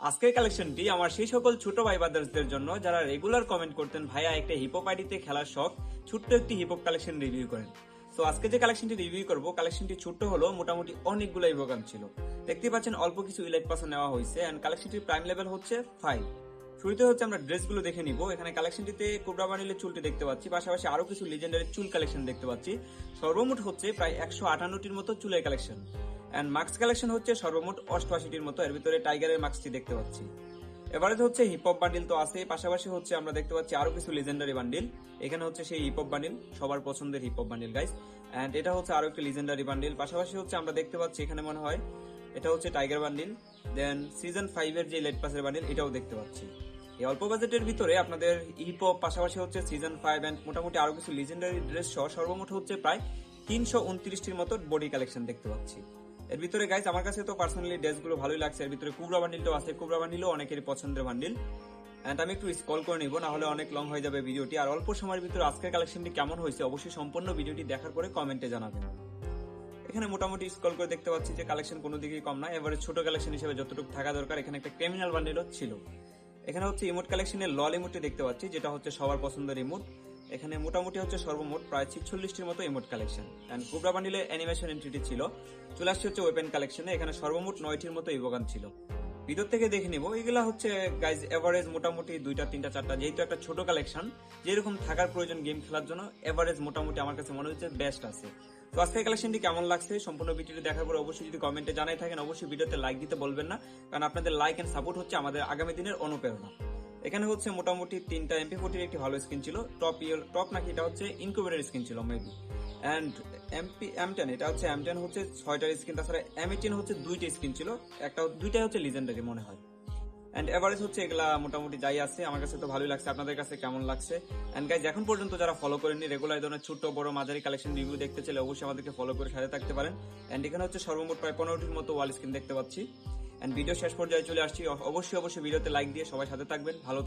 আজকের কালেকশনটি আমার সেই সকল ছোট ভাই ব্রাদার্সদের জন্য যারা রেগুলার কমেন্ট করতেন ভাইয়া একটা হিপহপ আইডিতে খেলার শখ, ছোট্ট একটি হিপহপ কালেকশন রিভিউ করেন। তো আজকে যে কালেকশনটি রিভিউ করব, কালেকশনটি ছোট্ট হলো, মোটামুটি অনেকগুলো ইভোগান ছিল। দেখতে পাচ্ছেন অল্প কিছু ইলাইট পাসও নেওয়া হয়েছে এন্ড কালেকশনটির প্রাইম লেভেল হচ্ছে 5। শুরুতে হচ্ছে আমরা ড্রেসগুলো দেখে নিব। এখানে কালেকশনটিতে কোবরা বানিলের চুলটি দেখতে পাচ্ছি, পাশাপাশি আরো কিছু লিজেন্ডারি চুল কালেকশন দেখতে পাচ্ছি। সর্বমোট হচ্ছে প্রায় 158টির মতো চুলের কালেকশন এন্ড মাস্ক কালেকশন হচ্ছে সর্বমোট 88টির মতো। এর ভিতরে টাইগারের মাস্কটি দেখতে পাচ্ছি। এবারে হচ্ছে হিপহপ বান্ডিল তো আছে, পাশাপাশি হচ্ছে আমরা দেখতে পাচ্ছি আরো কিছু লিজেন্ডারি বান্ডিল। এখানে হচ্ছে সেই হিপহপ বান্ডিল, সবার পছন্দের হিপহপ বান্ডিল গাইস। এন্ড এটা হচ্ছে আরো একটি লিজেন্ডারি বান্ডিল। পাশাপাশি হচ্ছে আমরা দেখতে পাচ্ছি এখানে মনে হয় এটা হচ্ছে টাইগার বান্ডিল। দেন সিজন 5 এর যে লেট পাসের বান্ডিল এটাও দেখতে পাচ্ছি। এই অল্প বাজেটের ভিতরে আপনাদের হিপহপ, পাশাপাশি হচ্ছে সিজন 5 এন্ড মোটামুটি আরো কিছু লিজেন্ডারি ড্রেস সহ সর্বমোট হচ্ছে প্রায় 329টির মতো বডি কালেকশন দেখতে পাচ্ছি। এর ভিতরে গাইস আমার কাছে তো পার্সোনালি ড্রেসগুলো ভালোই লাগছে। এর ভিতরে কুবরা বান্ডিলটাও আছে, কুবরা বান্ডিলও অনেকেরই পছন্দের বান্ডিল। এন্ড আমি একটু স্ক্রল করে নিব, না হলে অনেক লং হয়ে যাবে ভিডিওটি। আর অল্প সময়ের ভিতরে আজকের কালেকশনটি কেমন হয়েছে অবশ্যই সম্পূর্ণ ভিডিওটি দেখার পরে কমেন্টে জানাবেন। এখানে মোটামুটি স্ক্রল করে দেখতে পাচ্ছি যে কালেকশন কোনো দিকেই কম না। এবারে ছোট কালেকশন হিসেবে যতটুকু থাকা দরকার, এখানে একটা ক্রিমিনাল বান্ডিলও ছিল। এখানে হচ্ছে ইমোট কালেকশনের লল ইমোটটি দেখতে পাচ্ছি, যেটা হচ্ছে সবার পছন্দের ইমোট। এখানে মোটামুটি হচ্ছে সর্বমোট প্রায় 46টির মতো ইমোট কালেকশন এন্ড কোবরা বান্ডিলের অ্যানিমেশন এন্ট্রিটি ছিল। চলে আসছে হচ্ছে ওয়েপেন কালেকশনে, এখানে সর্বমোট 9টির মতো ইভোগান ছিল। ভিতর থেকে দেখে নিব। এগুলা হচ্ছে গাইজ এভারেজ মোটামুটি 2টা 3টা 4টা, যেহেতু একটা ছোট কালেকশন, যেরকম থাকার প্রয়োজন গেম খেলার জন্য, এভারেজ মোটামুটি আমার কাছে মনে হচ্ছে বেস্ট আছে। তো আজকের কালেকশনটি কেমন লাগছে সম্পূর্ণ ভিডিওটি দেখার পর অবশ্যই যদি কমেন্টে জানাই থাকেন, অবশ্যই ভিডিওতে লাইক দিতে বলবেন না, কারণ আপনাদের লাইক এন্ড সাপোর্ট হচ্ছে আমাদের আগামী দিনের অনুপ্রেরণা। এখানে হচ্ছে মোটামুটি 3টা MP40 একটি ভালো স্কিন ছিল। টপ নাকি এটা হচ্ছে ইনকিউবেটর স্কিন ছিল মেবি। এন্ড M10 এটা হচ্ছে M10 হচ্ছে 6টার স্কিন, তাছাড়া M18 হচ্ছে 2টা স্কিন ছিল, দুইটাই হচ্ছে লিজেন্ডারি মনে হয়। এন্ড এভারেজ হচ্ছে এগুলা মোটামুটি যাই আছে, আমার কাছে তো ভালোই লাগছে। আপনাদের কাছে কেমন লাগছে? এন্ড গাইজ এখন পর্যন্ত যারা ফলো করেননি, রেগুলার ধরনের ছোট বড় মাঝারি কালেকশন রিভিউ দেখতে চাইলে অবশ্যই আমাদেরকে ফলো করে সাথে থাকতে পারেন। এন্ড এখানে হচ্ছে সর্বমোট প্রায় 15টির মতো ওয়াল স্ক্রিন দেখতে পাচ্ছি। এন্ড ভিডিও শেষ পর্যায়ে চলে আসছি। অবশ্যই ভিডিওতে লাইক দিয়ে সবাই সাথে থাকবেন, ভালো থাকবেন।